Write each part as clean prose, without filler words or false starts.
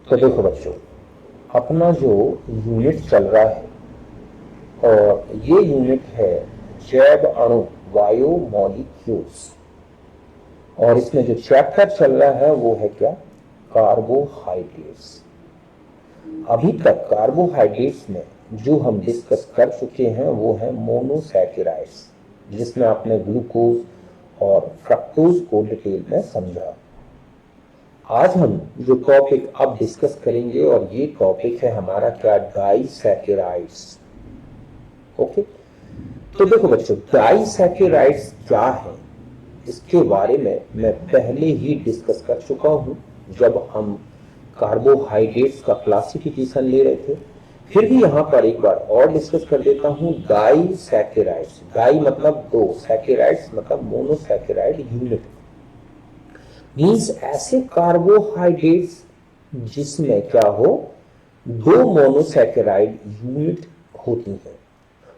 तो देखो बच्चों, अपना जो यूनिट चल रहा है और ये यूनिट है जैव अणु, बायोमोलिक्यूल्स। और इसमें जो चैप्टर चल रहा है वो है क्या? कार्बोहाइड्रेट्स। अभी तक कार्बोहाइड्रेट्स में जो हम डिस्कस कर चुके हैं वो है मोनोसैकेराइड्स, जिसमें आपने ग्लूकोज और फ्रक्टोज को डिटेल में समझा। आज हम जो टॉपिक अब डिस्कस करेंगे और ये टॉपिक है हमारा क्या? डाइसैकेराइड्स। ओके, तो देखो बच्चों, डाइसैकेराइड्स क्या है इसके बारे में मैं पहले ही डिस्कस कर चुका हूं जब हम कार्बोहाइड्रेट्स का क्लासिफिकेशन ले रहे थे। फिर भी यहां पर एक बार और डिस्कस कर देता हूं। डाइसैकेराइड्स, डाई मतलब दो, सैकेराइड्स मतलब मोनोसैकेराइड यूनिट, मीन्स ऐसे कार्बोहाइड्रेट्स जिसमें क्या हो, दो मोनोसैकेराइड यूनिट होती हैं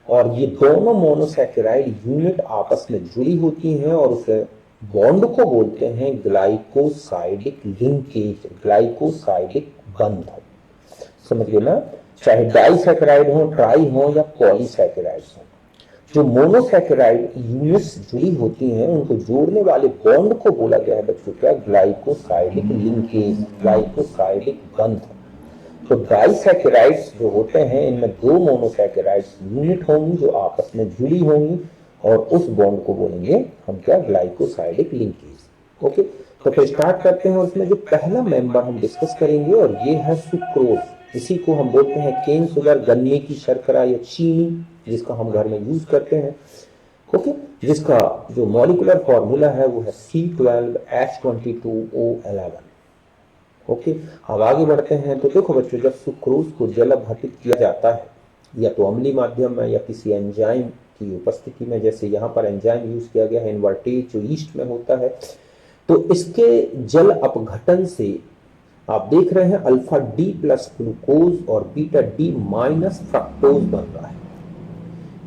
और ये दोनों मोनोसैकेराइड यूनिट आपस में जुड़ी होती हैं और उसे बॉन्ड को बोलते हैं ग्लाइकोसाइडिक लिंकेज, ग्लाइकोसाइडिक बंध। समझ गए ना? चाहे डाइसैकेराइड हो, ट्राई हो या पॉलीसैकेराइड्स हो, जो मोनोसैकेराइड यूनिट्स जुड़ी होती हैं उनको जोड़ने वाले बॉन्ड को बोला गया है बच्चों क्या? ग्लाइकोसाइडिक लिंकेज, ग्लाइकोसाइडिक बंध। तो डाइसैकेराइड्स जो होते हैं इनमें दो मोनोसैकेराइड्स यूनिट होंगी जो आपस में जुड़ी होंगी और उस बॉन्ड को बोलेंगे हम क्या? Glycosidic linkage. ओके, तो फिर स्टार्ट करते हैं। उसमें जो पहला मेंबर हम डिस्कस करेंगे और ये है सुक्रोज। इसी को हम बोलते हैं केन शुगर, गन्ने की शर्करा या चीनी, जिसका हम घर में यूज करते हैं। ओके, जिसका जो मॉलिक्यूलर फॉर्मूला है वो है C12H22O11। ओके, अब आगे बढ़ते हैं। तो देखो बच्चों, जब सुक्रोज को जल अपघटित किया जाता है या तो अम्लीय माध्यम में या किसी एंजाइम की उपस्थिति में, जैसे यहाँ पर एंजाइम यूज किया गया है इन्वर्टेज जो ईस्ट में होता है, तो इसके जल अपघटन से आप देख रहे हैं अल्फा डी प्लस ग्लूकोज और बीटा डी माइनस फ्रक्टोज बन रहा है।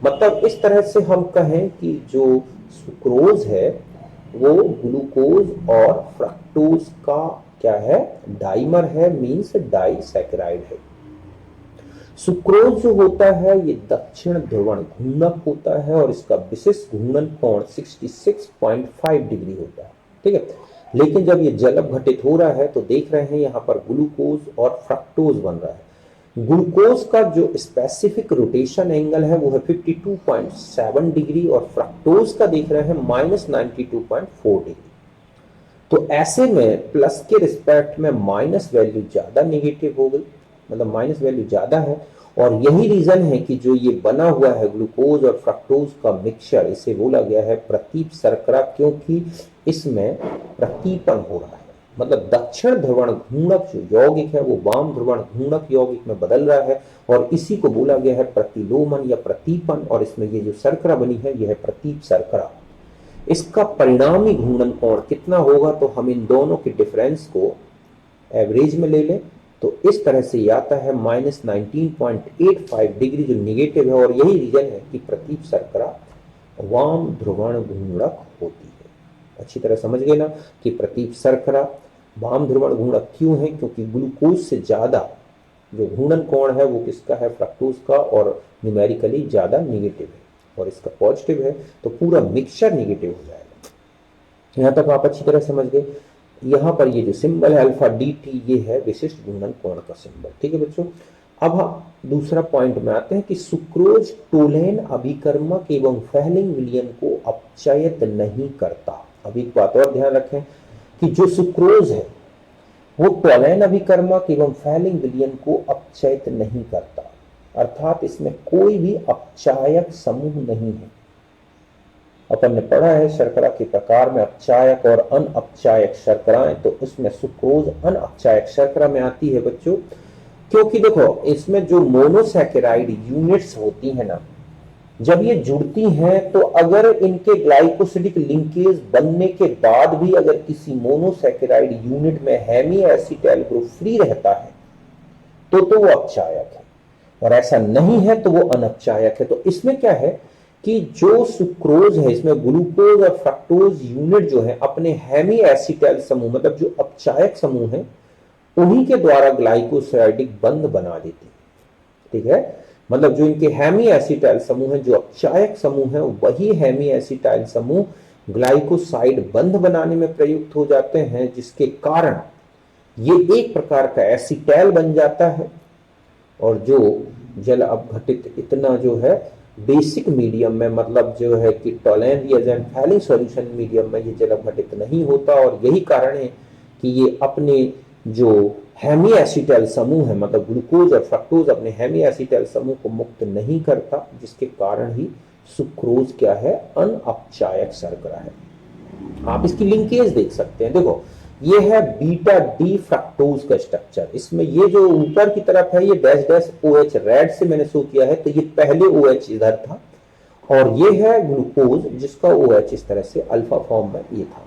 मतलब इस तरह से हम कहें कि जो सुक्रोज है वो ग्लूकोज और फ्रक्टोज का क्या है? डाइमर है, मीन्स डाइसैकेराइड है। सुक्रोज जो होता है ये दक्षिण ध्रुवण घूर्णक होता है और इसका विशिष्ट घूर्णन कोण 66.5 डिग्री होता है। ठीक है, लेकिन जब ये जल अपघटित हो रहा है तो देख रहे हैं यहाँ पर ग्लूकोज और फ्रक्टोज बन रहा है। ग्लूकोज का जो स्पेसिफिक रोटेशन एंगल है वो है 52.7 डिग्री और फ्रक्टोज का देख रहे हैं -92.4 डिग्री। तो ऐसे में प्लस के रिस्पेक्ट में माइनस वैल्यू ज्यादा नेगेटिव हो गई, मतलब माइनस वैल्यू ज्यादा है। और यही रीजन है कि जो ये बना हुआ है ग्लूकोज और फ्रक्टोज का मिक्सचर, इसे बोला गया है प्रतीप शर्करा, क्योंकि इसमें प्रतीपन हो रहा है। मतलब दक्षिण ध्रुवण घूर्णक जो यौगिक है वो वाम ध्रुवण घूर्णक यौगिक में बदल रहा है और इसी को बोला गया है प्रतिलोमन या प्रतीपन। और इसमें ये जो शर्करा बनी है यह है प्रतीप शर्करा। इसका परिणामी घूर्णन कोण कितना होगा? तो हम इन दोनों के डिफरेंस को एवरेज में ले लें तो इस तरह से ये आता है -19.85 डिग्री जो निगेटिव है। और यही रीजन है कि प्रतीप शर्करा वाम ध्रुवण घूर्णक होती है। अच्छी तरह समझ गए ना कि प्रतीप शर्करा वाम ध्रुवण घूर्णक क्यों है? क्योंकि ग्लूकोज से ज्यादा जो घूर्णन कोण है वो किसका है? फ्रक्टोज का, और न्यूमेरिकली ज्यादा निगेटिव है और इसका पॉजिटिव है, तो पूरा मिक्सचर निगेटिव हो जाएगा। यहां तक आप अच्छी तरह समझ गए। यहां पर ये जो सिंबल है अल्फा डी टी, ये है विशिष्ट घूर्णन कोण का सिंबल। ठीक है बच्चों, अब हम दूसरा पॉइंट में आते हैं कि सुक्रोज टोलेन अभिकर्मक एवं फैलिंग विलयन को अपचयित नहीं करता। अब एक बात और ध्यान रखें कि जो सुक्रोज है वो टोलेन अभिकर्मक एवं फैलिंग विलयन को अपचयित नहीं करता, अर्थात इसमें कोई भी अपचायक समूह नहीं है। अपन ने पढ़ा है शर्करा के प्रकार में अपचायक और अनअपचायक शर्कराएं, तो उसमें सुक्रोज अनअपचायक शर्करा में आती है बच्चों। क्योंकि देखो इसमें जो मोनोसैकेराइड यूनिट्स होती है ना, जब ये जुड़ती हैं तो अगर इनके ग्लाइकोसिडिक लिंकेज बनने के बाद भी अगर किसी मोनोसैकेराइड यूनिट में हेमी एसिटाइल ग्रुप फ्री रहता है तो वो अपचायक है, और ऐसा नहीं है तो वो अनअपचायक है। तो इसमें क्या है कि जो सुक्रोज है इसमें ग्लूकोज और फ्रक्टोज यूनिट जो है अपने हेमी एसिटाइल समूह, मतलब जो अपचायक समूह है, उन्हीं के द्वारा ग्लाइकोसाइडिक बंध बना देती है। ठीक है, मतलब जो इनके हेमी एसिटाइल समूह है, जो अपचायक समूह है, वही हेमी एसिटाइल समूह ग्लाइकोसाइड बंध बनाने में प्रयुक्त हो जाते हैं, जिसके कारण ये एक प्रकार का एसिटैल बन जाता है। और जो जल अपघटित इतना जो है बेसिक मीडियम में, मतलब जो है कि Tollens reagent falling solution medium में ये जल अपघटित नहीं होता, और यही कारण है कि ये अपने जो हेमी एसिटाइल समूह है, मतलब ग्लूकोज और फ्रक्टोज अपने हेमी एसिटाइल समूह को मुक्त नहीं करता, जिसके कारण ही सुक्रोज क्या है, अनअपचायक शर्करा है। आप इसकी लिंकेज देख सकते हैं, देखो ये है बीटा डी फ्रक्टोज का स्ट्रक्चर। इसमें ये जो ऊपर की तरफ है ये डैश डैश OH रेड से मैंने शो किया है, तो ये पहले OH इधर था, और ये है ग्लूकोज जिसका OH इस तरह से अल्फा फॉर्म में ये था।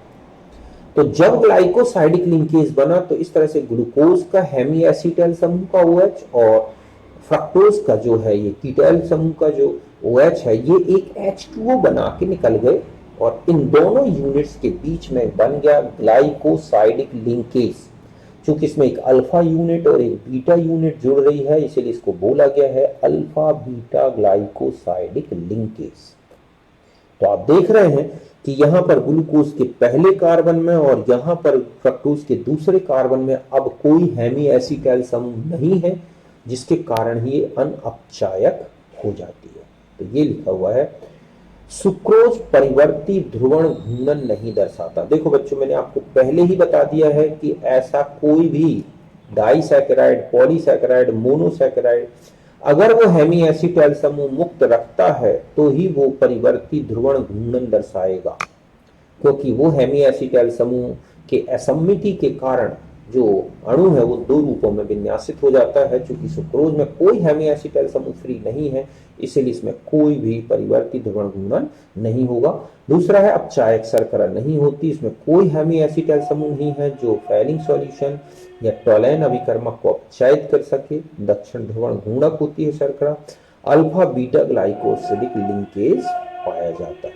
तो जब ग्लाइकोसाइडिक लिंकेज बना तो इस तरह से ग्लूकोज का हेमी एसिटाइल समूह का OH और फ्रक्टोज का जो है ये कीटाइल समूह का जो OH है, ये एक H2O बना के निकल गए, और इन दोनों यूनिट्स के बीच में बन गया ग्लाइकोसाइडिक लिंकेज। चूंकि इसमें एक अल्फा यूनिट और एक बीटा यूनिट जुड़ रही है, इसलिए इसको बोला गया है अल्फा बीटा ग्लाइकोसाइडिक लिंकेज। तो आप देख रहे हैं कि यहां पर ग्लूकोज के पहले कार्बन में और यहां पर फ्रक्टोज के दूसरे कार्बन में अब कोई हेमी एसिटाइल समूह नहीं है, जिसके कारण ही अनअपचायक हो जाती है। तो ये लिखा हुआ है सुक्रोज परिवर्ती ध्रुवण घूर्णन नहीं दर्शाता। देखो बच्चों, मैंने आपको पहले ही बता दिया है कि ऐसा कोई भी डाइसैकेराइड, पॉलीसैकेराइड, मोनोसैकेराइड अगर वो हेमी एसिटाइल समूह मुक्त रखता है तो ही वो परिवर्ती ध्रुवण घूर्णन दर्शाएगा, क्योंकि वो हेमी एसिटाइल समूह के असम्मिति के कारण जो अणु है वो दो रूपों में विन्यासित हो जाता है। चूंकि सुक्रोज में कोई हेमी एसिटाइल समूह फ्री नहीं है, इसलिए इसमें कोई भी परिवर्ती ध्रुवण घूर्णन नहीं होगा। दूसरा है अपचायक शर्करा नहीं होती, इसमें कोई हेमी एसिटाइल समूह नहीं है जो फैलिंग सॉल्यूशन या टोलेन अभिकर्मक को अपचायित कर सके। दक्षिण ध्रुवण घूर्णक होती है शर्करा। अल्फा बीटा ग्लाइकोसिडिक लिंकेज पाया जाता है।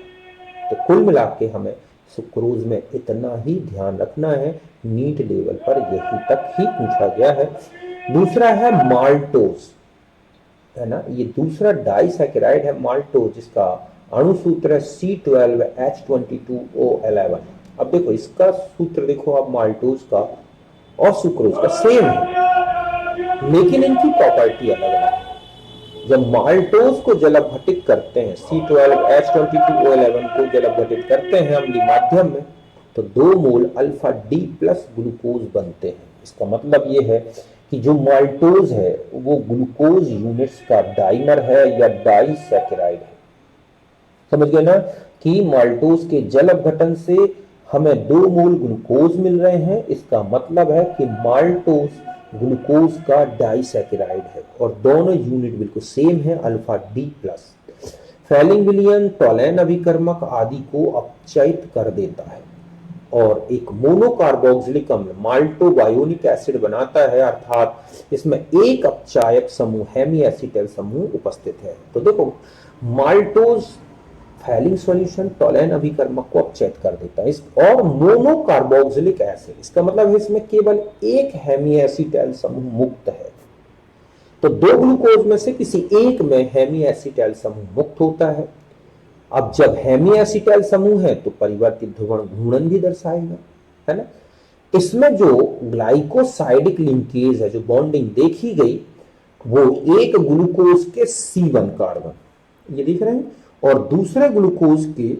तो कुल मिला के हमें सुक्रोज में इतना ही ध्यान रखना है, नीट लेवल पर यही तक ही पूछा गया है। दूसरा है माल्टोज, है ना, ये दूसरा डाइसैकेराइड है माल्टोज, जिसका अणु सूत्र है C12H22O11। अब देखो इसका सूत्र देखो आप, माल्टोज का और सुक्रोज का सेम है, लेकिन इनकी प्रॉपर्टी अलग है। जब माल्टोज को जल अपघटित करते हैं, C12H22O11 को जल अपघटित करते हैं अम्लीय माध्यम में, तो 2 मोल अल्फा डी प्लस ग्लूकोज बनते हैं। इसका मतलब ये है कि जो माल्टोज है वो ग्लूकोज यूनिट्स का डाइमर है या डाइसैकेराइड है। समझ गए ना कि माल्टोज के जल अपघटन से हमें 2 मोल ग्लूकोज मिल रहे हैं, इसका मतलब है कि माल्टोज ग्लूकोज का डाइसैकेराइड है और दोनों यूनिट बिल्कुल सेम है, अल्फा डी प्लस। फैलिंग विलयन, टोलेन अभिकर्मक आदि को अपचयित कर देता है, और एक मोनोकार्बोक्सिलिक अम्ल माल्टोबायोनिक एसिड बनाता है, अर्थात इसमें एक अपचायक समूह हेमी एसिटाइल समूह उपस्थित है। तो देखो माल्टोज फैलिंग सॉल्यूशन टोलेन अभिकर्मक को अपचयित कर देता है। और मोनोकार्बोक्सिलिक एसिड, इसका मतलब है इसमें केवल एक हेमी एसिटाइल समूह मुक्त है। तो 2 ग्लूकोज में से किसी एक में हेमी एसिटाइल समूह मुक्त होता है। अब जब हेमी एसिटाइल समूह है तो परिवर्तित ध्रुवण घूर्णन भी दर्शाएगा, है ना। इसमें जो ग्लाइकोसाइडिक लिंकेज है, जो बॉन्डिंग देखी गई, वो एक ग्लूकोज के C1 कार्बन, ये दिख रहे हैं, और दूसरे ग्लूकोज के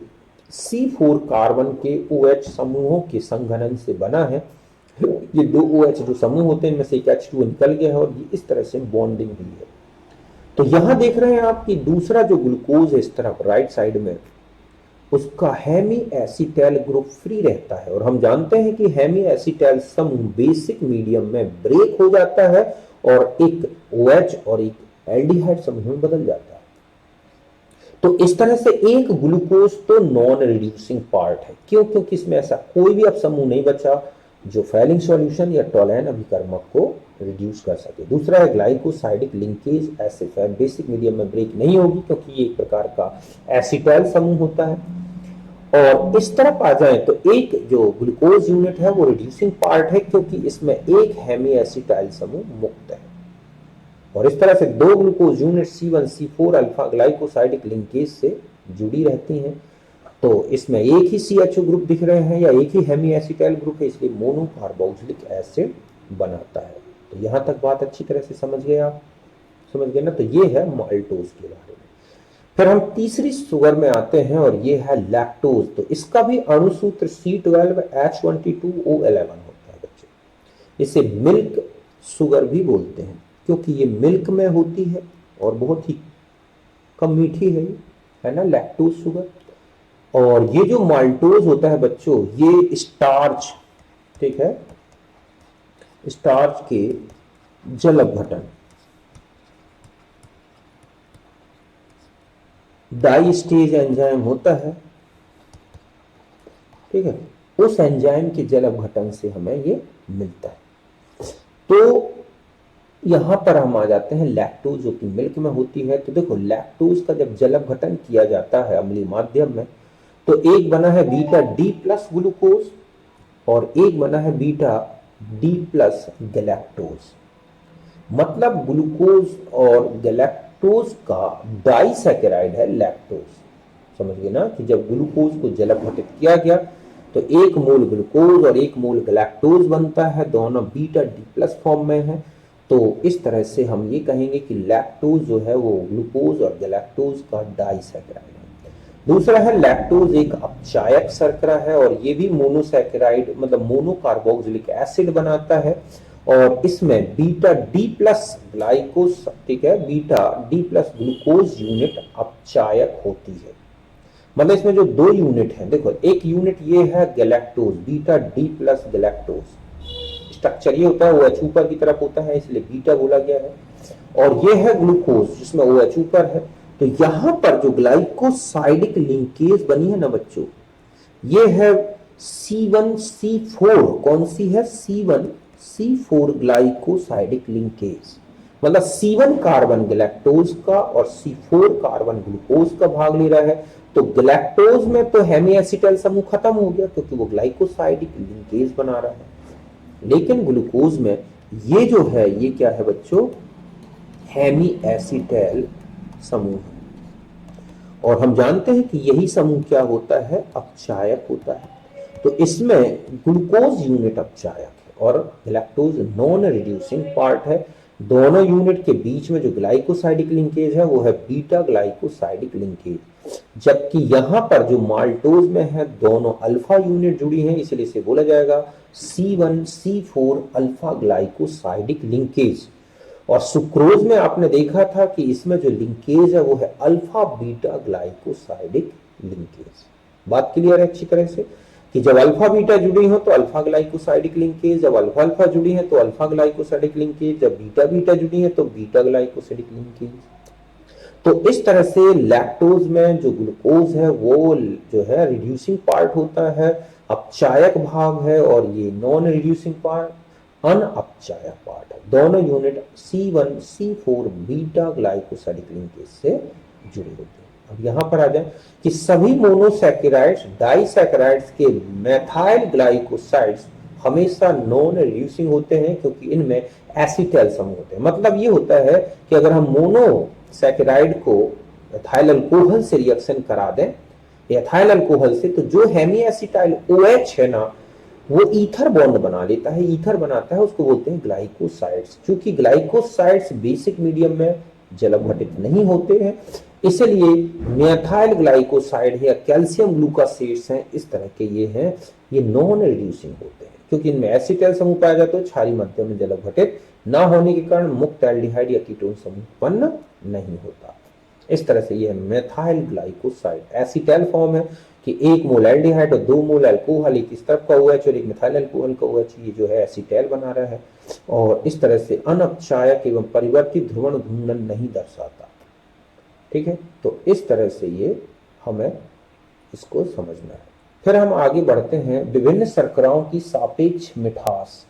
C4 कार्बन के OH समूहों के संघनन से बना है। ये 2 OH जो समूह होते हैं, इनमें से एक H2O निकल गया है और ये इस तरह से बॉन्डिंग हुई है। तो यहां देख रहे हैं आप कि दूसरा जो ग्लूकोज है इस तरफ राइट साइड में, उसका हेमी एसिटाइल ग्रुप फ्री रहता है, और हम जानते हैं कि हेमी एसिटाइल समूह बेसिक मीडियम में ब्रेक हो जाता है और एक OH और एक एल्डिहाइड समूह में बदल जाता है। तो इस तरह से एक ग्लूकोज तो नॉन रिड्यूसिंग पार्ट है। क्यों? क्योंकि इसमें ऐसा कोई भी अब समूह नहीं बचा जो फैलिंग सॉल्यूशन या टोलेन अभिकर्मक को रिड्यूस कर सके। दूसरा है ग्लाइकोसाइडिक लिंकेज, ऐसे बेसिक मीडियम में ब्रेक नहीं होगी क्योंकि ये एक प्रकार का एसिटाइल समूह होता है। और इस तरफ आ जाए तो एक जो ग्लूकोज यूनिट है वो रिड्यूसिंग पार्ट है, क्योंकि इसमें एक हेमी एसिटाइल समूह मुक्त है। और इस तरह से दो glucose unit C1 C4 alpha glycosidic linkage से जुड़ी रहती हैं। तो इसमें एक ही CHO ग्रुप दिख रहे हैं या एक ही हेमी एसिटाइल ग्रुप है, इसलिए मोनो कार्बोक्सिलिक एसिड बनाता है। तो यहां तक बात अच्छी तरह से समझ गए आप, समझ गए ना। तो ये है माल्टोज के बारे में। फिर हम तीसरी शुगर में आते हैं और ये है लैक्टोज। तो इसका भी अणुसूत्र C12H22O11 होता है बच्चों। इसे मिल्क शुगर भी बोलते हैं, क्योंकि ये मिल्क में होती है और बहुत ही कम मीठी है ना, लैक्टोज शुगर। और ये जो माल्टोज होता है बच्चों, ये स्टार्च, ठीक है, स्टार्च के जल अपघटन डाई स्टेज एंजाइम होता है, ठीक है, उस एंजाइम के जल अपघटन से हमें ये मिलता है। तो यहां पर हम आ जाते हैं लैक्टोज जो कि मिल्क में होती है। तो देखो लैक्टोज का जब जल अपघटन किया जाता है अम्लीय माध्यम में, तो एक बना है बीटा डी प्लस ग्लूकोज और एक बना है बीटा डी प्लस गैलेक्टोज। मतलब ग्लूकोज और गैलेक्टोज का डाइसैकेराइड है लैक्टोज। समझ गए ना कि जब ग्लूकोज को जल अपघटित किया गया तो एक मोल ग्लूकोज और एक मोल गैलेक्टोज बनता है, दोनों बीटा डी प्लस फॉर्म में है। तो इस तरह से हम ये कहेंगे कि लैक्टोज जो है वो ग्लूकोज और गैलेक्टोज का डाइसैकेराइड है। दूसरा है लैक्टोज एक अपचायक शर्करा है और ये भी मोनोसैकेराइड मतलब मोनोकार्बोक्सिलिक एसिड बनाता है। और इसमें बीटा डी प्लस ग्लाइकोज, ठीक है, beta D plus glucose unit अपचायक होती है। मतलब इसमें जो दो यूनिट है, देखो एक यूनिट ये है galactose, beta D plus galactose, structure ये होता है OH ऊपर की तरफ होता है इसलिए बीटा बोला गया है। और ये है ग्लूकोज जिसमें OH ऊपर है। तो यहां पर जो ग्लाइकोसाइडिक लिंकेज बनी है ना बच्चों, ये है C1C4। कौन सी है? C1C4 glycosidic linkage. मतलब C1 कार्बन गैलेक्टोज का और C4 कार्बन ग्लूकोज का भाग ले रहा है। तो गैलेक्टोज में तो हेमी एसिटाइल समूह खत्म हो गया क्योंकि वो ग्लाइकोसाइडिक लिंकेज बना रहा है, लेकिन ग्लूकोज में ये जो है ये क्या है बच्चों? हेमी एसिटाइल समूह है। और हम जानते हैं कि यही समूह क्या होता है? अपचायक होता है। तो इसमें ग्लूकोज यूनिट अपचायक है और गैलेक्टोज नॉन रिड्यूसिंग पार्ट है। दोनों यूनिट के बीच में जो ग्लाइकोसाइडिक लिंकेज है वो है बीटा ग्लाइकोसाइडिक लिंकेज, जबकि यहां पर जो माल्टोज में है दोनों अल्फा यूनिट जुड़ी हैं, इसलिए इसे बोला जाएगा C1C4 अल्फा ग्लाइकोसाइडिक लिंकेज। और सुक्रोज में आपने देखा था कि इसमें जो लिंकेज है वो है अल्फा बीटा ग्लाइकोसाइडिक लिंकेज। बात क्लियर है अच्छी तरह से कि जब अल्फा बीटा जुड़ी हो तो अल्फा ग्लाइकोसाइडिक लिंकेज, जब अल्फा अल्फा जुड़ी है तो अल्फा ग्लाइकोसाइडिक लिंकेज, जब बीटा बीटा जुड़ी है तो बीटा ग्लाइकोसाइडिक लिंकेज। तो इस तरह से लैक्टोज में जो ग्लूकोज है वो जो है रिड्यूसिंग पार्ट होता है, अपचायक भाग है, और ये नॉन रिड्यूसिंग पार्ट अनअपचायक पार्ट है। दोनों unit C1C4 beta glycosidic linkage से जुड़े होते हैं। अब यहां पर आ जाए कि सभी मोनोसैकेराइड्स डाइसैकेराइड्स के मेथाइल ग्लाइकोसाइड्स हमेशा नॉन रिड्यूसिंग होते हैं क्योंकि इनमें एसिटाइल समूह होते हैं। मतलब ये होता है कि अगर हम मोनोसैकेराइड को एथाइल अल्कोहल से रिएक्शन करा दें, एथाइल अल्कोहल से, तो जो हेमी एसिटाइल OH है ना वो ईथर बॉन्ड बना लेता है, ईथर बनाता है, उसको बोलते हैं ग्लाइकोसाइड्स। क्योंकि ग्लाइकोसाइड्स बेसिक मीडियम में जल अपघटित नहीं होते हैं, इसलिए मेथाइल ग्लाइकोसाइड या कैल्शियम ग्लूकोसेट्स हैं इस तरह के ये हैं, ये नॉन रिड्यूसिंग होते हैं क्योंकि इनमें एसिटाइल समूह पाया जाता है। क्षारीय माध्यम में जल अपघटित ना होने के कारण मुक्त एल्डिहाइड या कीटोन समूह उत्पन्न नहीं होता। इस तरह से यह मेथाइल ग्लाइकोसाइड एसिटाइल फॉर्म है कि एक मोल एल्डिहाइड और 2 मोल अल्कोहल, एक इस तरफ का OH और एक मिथाइल अल्कोहल का OH, ये जो है एसिटाइल बना रहा है। और इस तरह से अनअपचायक एवं परिवर्तित ध्रुवण घूर्णन नहीं दर्शाता। ठीक है, तो इस तरह से ये हमें इसको समझना है। फिर हम आगे बढ़ते हैं विभिन्न शर्कराओं की सापेक्ष मिठास।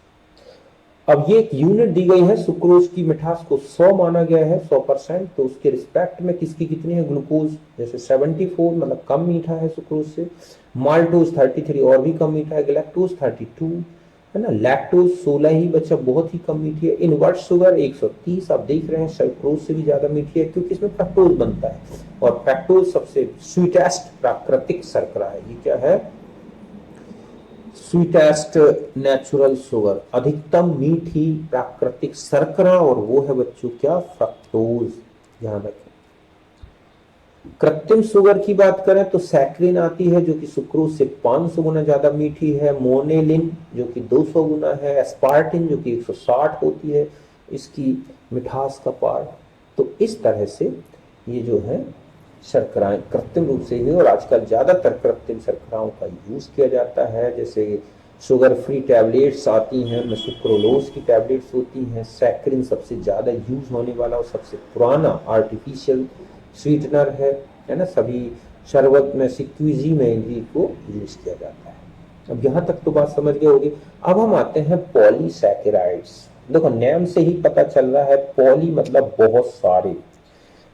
अब ये एक यूनिट दी गई है, सुक्रोज की मिठास को 100 माना गया है, 100%, तो उसके रिस्पेक्ट में किसकी कितनी है ग्लूकोज, जैसे 74 मतलब कम मीठा है सुक्रोज से, माल्टोज 33 और भी कम मीठा है, गैलेक्टोज 32 है ना, लैक्टोज 16 ही बच्चा बहुत ही कम मीठी है, इनवर्ट शुगर 130 आप देख रहे हैं सुक्रोज से भी ज्यादा मीठी है क्योंकि इसमें फ्रक्टोज बनता है, और फ्रक्टोज सबसे स्वीटेस्ट प्राकृतिक शर्करा है। ये क्या है, स्वीटेस्ट नेचुरल शुगर, अधिकतम मीठी प्राकृतिक शर्करा, और वो है बच्चों क्या, फ्रक्टोज। ध्यान रखें। कृत्रिम शुगर की बात करें तो सैक्रिन आती है जो कि सुक्रोज से 500 गुना ज्यादा मीठी है, मोनेलिन जो कि 200 गुना है, एस्पार्टिन जो कि 160 होती है इसकी मिठास का पार। तो इस तरह से ये जो है शर्कराएं कृत्रिम रूप से ही, और आजकल ज्यादातर कृत्रिम शर्कराओं का यूज किया जाता है, जैसे शुगर फ्री टैबलेट्स आती हैं, में सुक्रोलोज की टैबलेट्स होती हैं, सैक्रिन सबसे ज्यादा यूज होने वाला और सबसे पुराना आर्टिफिशियल स्वीटनर है ना, सभी शरबत में सिक्विजी में इनकी को यूज किया जाता है। अब यहाँ तक तो बात समझ गए होगी। अब हम आते हैं पॉलीसैकेराइड्स। देखो नाम से ही पता चल रहा है, पॉली मतलब बहुत सारे,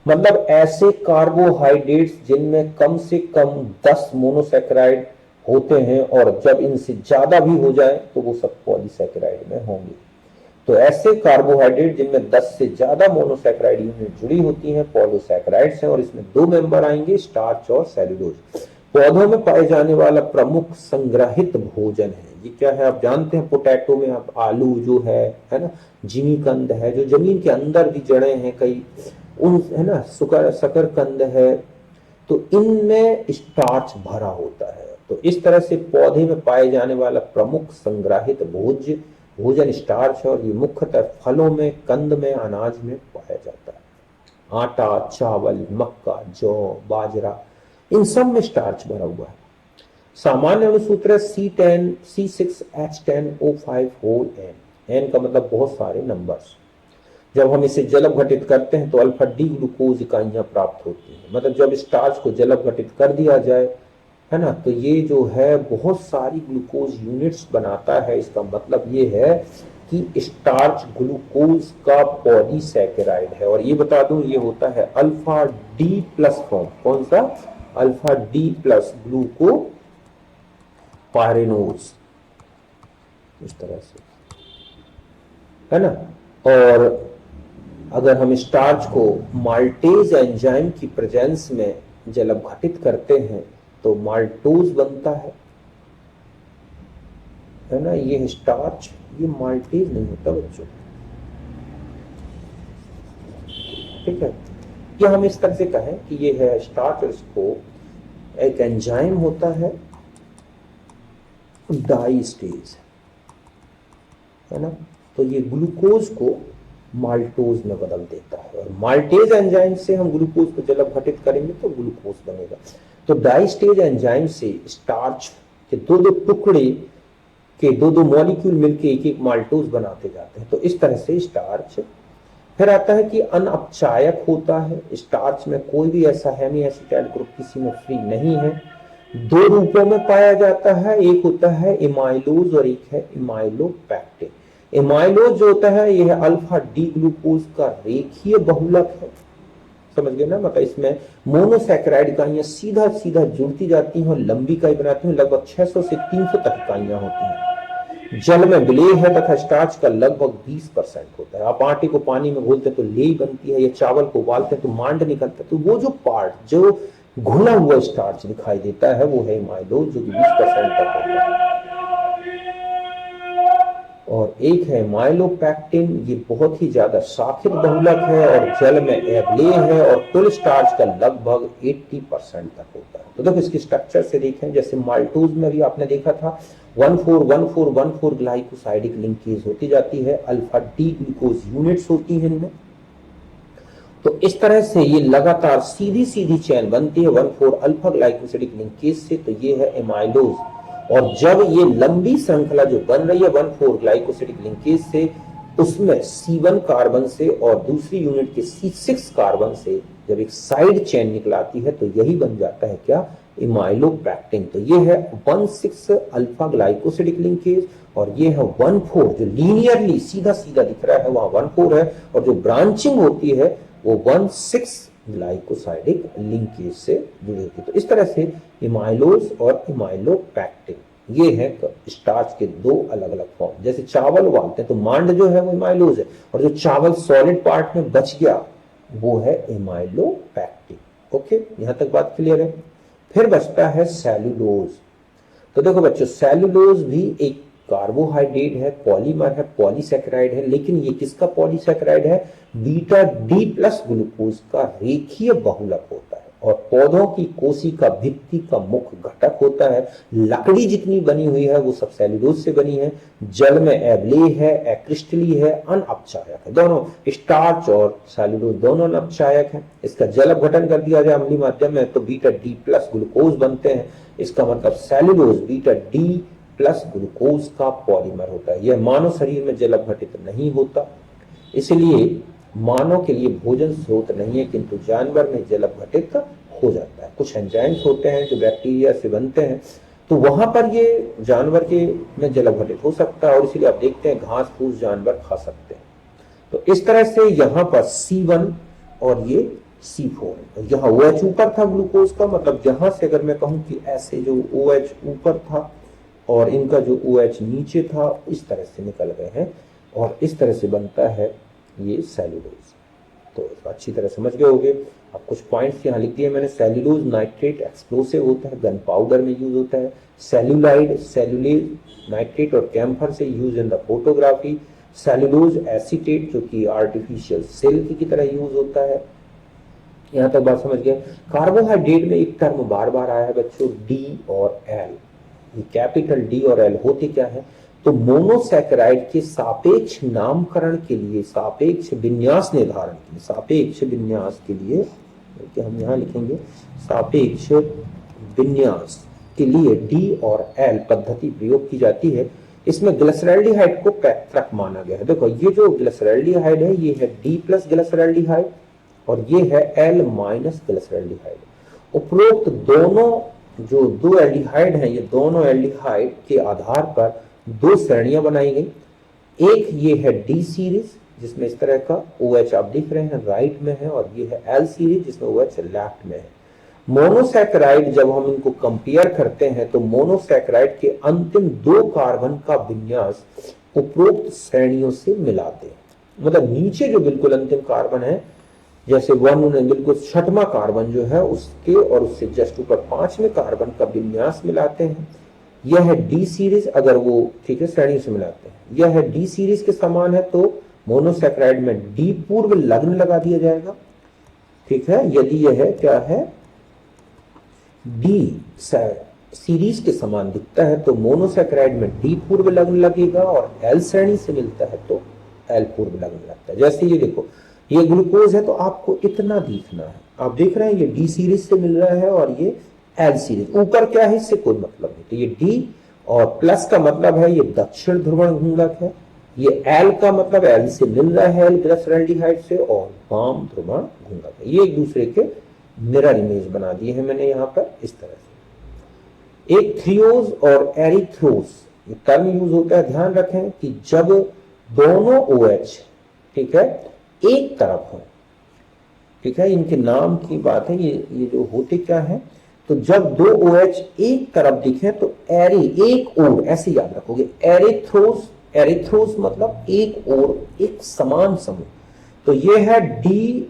मतलब ऐसे कार्बोहाइड्रेट्स जिनमें कम से कम 10 मोनोसैकेराइड होते हैं, और जब इनसे ज्यादा भी हो जाए तो वो सब पॉलीसैकेराइड में होंगे। तो ऐसे कार्बोहाइड्रेट जिनमें 10 से ज्यादा मोनोसैकेराइड यूनिट जुड़ी होती हैं पॉलीसैकेराइड्स हैं, और इसमें दो मेंबर आएंगे, स्टार्च और सेलुलोज। पौधों में पाए जाने वाला प्रमुख संग्रहित भोजन है। ये क्या है आप जानते हैं, पोटैटो में आप आलू जो है ना, जिमीकंद है जो जमीन के अंदर भी जड़े हैं कई, उन है ना, शकरकंद है, तो इनमें स्टार्च भरा होता है। तो इस तरह से पौधे में पाए जाने वाला प्रमुख संग्रहित भोजन स्टार्च है, और ये मुख्यतः फलों में, कंद में, अनाज में पाया जाता है। आटा, चावल, मक्का, जौ, बाजरा, इन सब में स्टार्च भरा हुआ है। सामान्य अणुसूत्र C10 C6H10O5 होल N का मतलब बहुत सारे नंबर्स। जब हम इसे जलब घटित करते हैं तो अल्फा डी ग्लूकोज इकाइयां प्राप्त होती हैं। मतलब जब स्टार्च को जलब घटित कर दिया जाए है ना, तो ये जो है बहुत सारी ग्लूकोज यूनिट्स बनाता है। इसका मतलब ये है कि स्टार्च ग्लूकोज का पॉलीसैकेराइड है। और ये बता दूं ये होता है अल्फा डी प्लस फॉर्म। कौन सा, अल्फा डी प्लस ग्लूको पायरेनोज, इस तरह से है ना। और अगर हम स्टार्च को माल्टेज एंजाइम की प्रेजेंस में जलब घटित करते हैं तो माल्टोज बनता है ना। ये स्टार्च, ये माल्टेज नहीं होता बच्चों, ठीक है। ये हम इस तरह से कहें कि ये है स्टार्च, इसको एक एंजाइम होता है डाई स्टेज है ना, तो ये ग्लूकोज को माल्टोज में बदल देता है, और माल्टेज एंजाइम से हम ग्लूकोज को जलब घटित करेंगे तो ग्लूकोज बनेगा। तो डाई स्टेज एंजाइम से स्टार्च के दो दो टुकड़े के दो दो मॉलिक्यूल मिलके एक एक माल्टोज बनाते जाते हैं। तो इस तरह से स्टार्च। फिर आता है कि अनअपचायक होता है। स्टार्च में कोई भी ऐसा हेमी एसिटाइल ग्रुप किसी में फ्री नहीं है। दो रूपों में पाया जाता है, एक होता है इमाइलोज और एक है इमाइलोपैक्टिन। इमाइलोज जो होता है यह अल्फा डी ग्लूकोज का रेखीय बहुलक है, समझ गए ना। मतलब इसमें मोनोसैकेराइड इकाइयां सीधा सीधा जुड़ती जाती हैं और लंबी इकाई बनाती हैं। लगभग 600 से 300 तक इकाइयां होती हैं। जल में विलेय है तथा स्टार्च का लगभग 20% होता है। आप आटे को पानी में घोलते हैं तो लेई बनती है, या चावल को उबालते हैं तो मांड निकलता है। तो वो जो पार्ट जो घुला हुआ स्टार्च दिखाई देता है वो है इमाइलोज, जो 20% तक होता है। और एक है माइलोपैक्टिन, ये बहुत ही ज्यादा शाखित बहुलक है और जल में अवलेय है, और कुल स्टार्च का लगभग 80% तक होता है। तो देखो इसके स्ट्रक्चर से देखें, जैसे माल्टोज में भी आपने देखा था 141414 ग्लाइकोसाइडिक लिंकेज होती जाती है, अल्फा डी ग्लूकोज यूनिट्स होती हैं इनमें। तो इस तरह से ये लगातार सीधी सीधी चेन बनती है 14 अल्फा ग्लाइकोसाइडिक लिंकेज से। तो ये है एमाइलोज। और जब ये लंबी श्रृंखला जो बन रही है 14 ग्लाइकोसाइडिक लिंकेज से, उसमें C1 कार्बन से और दूसरी यूनिट के C6 कार्बन से जब एक साइड चेन निकलाती है तो यही बन जाता है क्या, इमाइलोपैक्टिन। तो ये है 1,6 अल्फा ग्लाइकोसिडिक लिंकेज और ये है 1,4 जो लीनियरली सीधा सीधा दिख रहा है वहां 1,4 है और जो ब्रांचिंग होती है वो 1,6 ग्लाइकोसाइडिक लिंकेज से जुड़ी होती है। तो इस तरह से इमाइलोज और इमाइलोपैक्टिन ये है स्टार्च के दो अलग अलग फॉर्म। जैसे चावल उबालते हैं तो मांड जो है वो इमाइलोज है और जो चावल सॉलिड पार्ट में बच गया वो है इमाइलोपैक्टिन। ओके, यहां तक बात क्लियर है। फिर बचता है सेल्यूलोज। तो देखो बच्चों, सेल्यूलोज भी एक कार्बोहाइड्रेट है, पॉलीमर है, पॉलीसैकेराइड है, लेकिन ये किसका पॉलीसैकेराइड है? बीटा डी प्लस ग्लूकोज का रेखीय बहुलक होता है और पौधों की कोशिका भित्ति का मुख्य घटक होता है। लकड़ी जितनी बनी हुई है वो सब सेल्यूलोज से बनी है। जल में एब्लेय है, एक्रिस्टली है, अनअपचायक है। दोनों स्टार्च और सेल्यूलोज दोनों अनअपचायक है। इसका जल अपघटन कर दिया जाए अम्लीय माध्यम में तो बीटा डी प्लस ग्लूकोज बनते हैं। इसका मतलब cellulose beta D plus glucose का पॉलीमर होता है। यह मानव शरीर में जल अपघटित नहीं होता, इसलिए मानव के लिए भोजन स्रोत नहीं है, किंतु जानवर में जल अपघटित हो जाता है। कुछ एंजाइम्स होते हैं जो बैक्टीरिया से बनते हैं तो वहां पर ये जानवर के में जल अपघटित हो सकता है और इसीलिए आप देखते हैं घास फूस जानवर खा सकते हैं। तो इस तरह से यहाँ पर C1 और ये C4, यहाँ OH ऊपर था ग्लूकोज का, मतलब यहां से अगर मैं कहूं कि ऐसे जो OH ऊपर था और इनका जो OH नीचे था इस तरह से निकल गए हैं और इस तरह से बनता है ये सेल्यूलोज। तो अच्छी तरह समझ गए होंगे। अब कुछ पॉइंट्स यहाँ लिख दिए मैंने। सेल्यूलोज नाइट्रेट एक्सप्लोसिव होता है, गन पाउडर में यूज होता है। सेल्यूलाइड, सेल्यूलेज नाइट्रेट और कैम्फर से use in the photography. Cellulose acetate जो कि आर्टिफिशियल सेल की तरह यूज होता है। यहाँ तक बात समझ गए। कार्बोहाइड्रेट में एक टर्म बार बार आया है बच्चों, डी और एल। ये कैपिटल डी और एल होते क्या है? तो मोनोसैकेराइड के सापेक्ष नामकरण के लिए, सापेक्ष विन्यास निर्धारण के लिए, सापेक्ष विन्यास के लिए हम यहाँ लिखेंगे सापेक्ष विन्यास के लिए डी और एल पद्धति प्रयोग की जाती है। इसमें ग्लिसरॉल्डिहाइड को पैक्ट्रक माना गया है। देखो ये जो ग्लिसरॉल्डिहाइड है ये है डी प्लस ग्लिसरॉल्डिहाइड और ये है एल माइनस ग्लिसरॉल्डिहाइड। उपरोक्त दोनों जो दो एल्डिहाइड हैं, ये दोनों एल्डिहाइड के आधार पर दो श्रेणियां बनाई गई। एक ये है डी सीरीज जिसमें इस तरह का OH आप देख रहे हैं राइट में है और ये है एल सीरीज जिसमें OH लेफ्ट में है। मोनोसैकेराइड जब हम इनको कंपेयर करते हैं तो मोनोसैकेराइड के अंतिम दो कार्बन का विन्यास उपरोक्त श्रेणियों से मिलाते हैं। मतलब नीचे जो बिल्कुल अंतिम कार्बन है, जैसे 1 बिल्कुल छठवां कार्बन जो है उसके और उससे जस्ट ऊपर 5वें कार्बन का विन्यास मिलाते हैं। यह है डी सीरीज, अगर वो ठीक है श्रेणी से मिलाते हैं। यह है डी सीरीज के समान है तो मोनोसैकेराइड में डी पूर्व लग्न लगा दिया जाएगा। ठीक है, यदि यह है क्या है डी सीरीज के समान दिखता है तो मोनोसैकेराइड में डी पूर्व लग्न लगेगा और एल श्रेणी से मिलता है तो एल पूर्व लग्न लगता है। जैसे ये देखो ये ग्लूकोज है तो आपको इतना दिखना है, आप देख रहे हैं ये डी सीरीज से मिल रहा है और ये एल सीरीज। ऊपर क्या है इससे कोई मतलब नहीं। तो ये डी और प्लस का मतलब है ये दक्षिण ध्रुवण घूंघक है, ये एल का मतलब एल से मिल रहा है एल ग्लिसरॉल्डिहाइड से और वाम ध्रुवण घूंघक है। ये एक दूसरे के मिरर इमेज बना दिए हैं मैंने यहाँ पर इस तरह से। एक थ्रियोज और एरिथ्रोज ये टर्म यूज होता है। ध्यान रखें कि जब दोनों OH ठीक है एक तरफ हो, ठीक है, इनके नाम की बात है। ये जो होते क्या है, तो जब दो OH एक तरफ दिखे तो एरी एक ओर, ऐसे याद रखोगे। एरिथ्रोस, एरिथ्रोस मतलब एक ओर, एक समान समूह। तो ये है डी,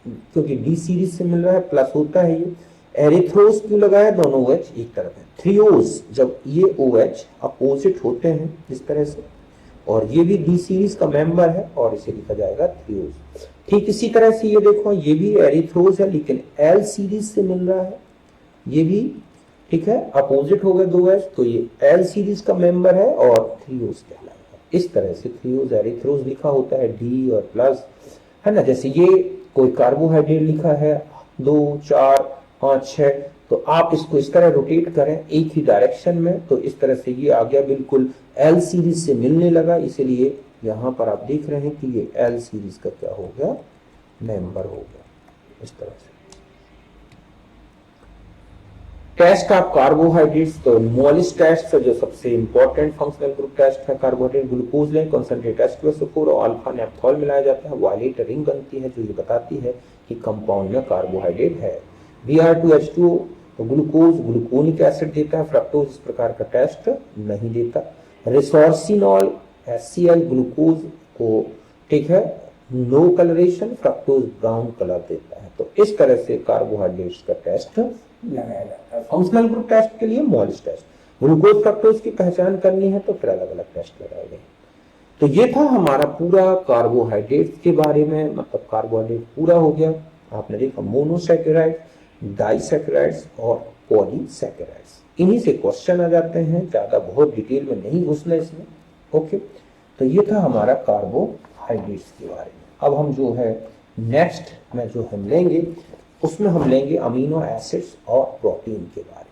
क्योंकि डी सीरीज से मिल रहा है प्लस होता है ये। एरिथ्रोस क्यों लगाया? दोनों OH एक तरफ है। थ्रियोस जब ये OH अपोजिट होते हैं इस तरह से और ये भी डी सीरीज का मेंबर है और इसे लिखा जाएगा थ्रियोस। ठीक इसी तरह से ये देखो ये भी एरिथ्रोस है लेकिन एल सीरीज से मिल रहा है, ये भी ठीक है अपोजिट हो गए दो OH तो ये एल सीरीज का मेंबर है और थ्रियोस कहलाएगा। इस तरह से थ्रियोस एरिथ्रोस लिखा होता है डी और प्लस, है ना। जैसे ये कोई कार्बोहाइड्रेट लिखा है 2 4 5 6 तो आप इसको इस तरह रोटेट करें एक ही डायरेक्शन में तो इस तरह से ये आ गया बिल्कुल एल सीरीज से मिलने लगा। इसीलिए यहां पर आप देख रहे हैं कि ये एल सीरीज का क्या हो गया, मेंबर हो गया इस तरह से। टेस्ट ऑफ कार्बोहाइड्रेट्स, तो मोलिस टेस्ट जो सबसे इंपॉर्टेंट फंक्शनल ग्रुप टेस्ट है कार्बोहाइड्रेट, ग्लूकोज लें, कंसंट्रेट H2SO4 और अल्फा नेप्थॉल मिलाया जाता है, वायलेट रिंग बनती है जो ये बताती है कि कंपाउंड में कार्बोहाइड्रेट है। Br2H2O, तो ग्लूकोज ग्लूकोनिक एसिड देता है, फ्रक्टोज इस प्रकार का टेस्ट नहीं देता। रिसोर्सिनॉल HCl ग्लूकोज को, ठीक है, no colouration, fructose brown colour देता है। तो इस तरह से कार्बोहाइड्रेट्स का टेस्ट लगाया जाता है। फंक्शनल ग्रुप टेस्ट के लिए मोलिस टेस्ट, ग्लूकोज फ्रक्टोज की पहचान करनी है तो फिर अलग अलग टेस्ट लगाए गए। तो ये था हमारा पूरा कार्बोहाइड्रेट्स के बारे में, मतलब कार्बोहाइड्रेट पूरा हो गया। आपने देखा मोनोसैकेराइड, डाइसैकेराइड्स और पॉलीसैकेराइड्स, इन्हीं से क्वेश्चन आ जाते हैं, ज्यादा बहुत डिटेल में नहीं घुसना इसमें। ओके, तो ये था हमारा कार्बोहाइड्रेट्स के बारे में। अब हम जो है नेक्स्ट में जो हम लेंगे उसमें हम लेंगे अमीनो एसिड्स और प्रोटीन के बारे में।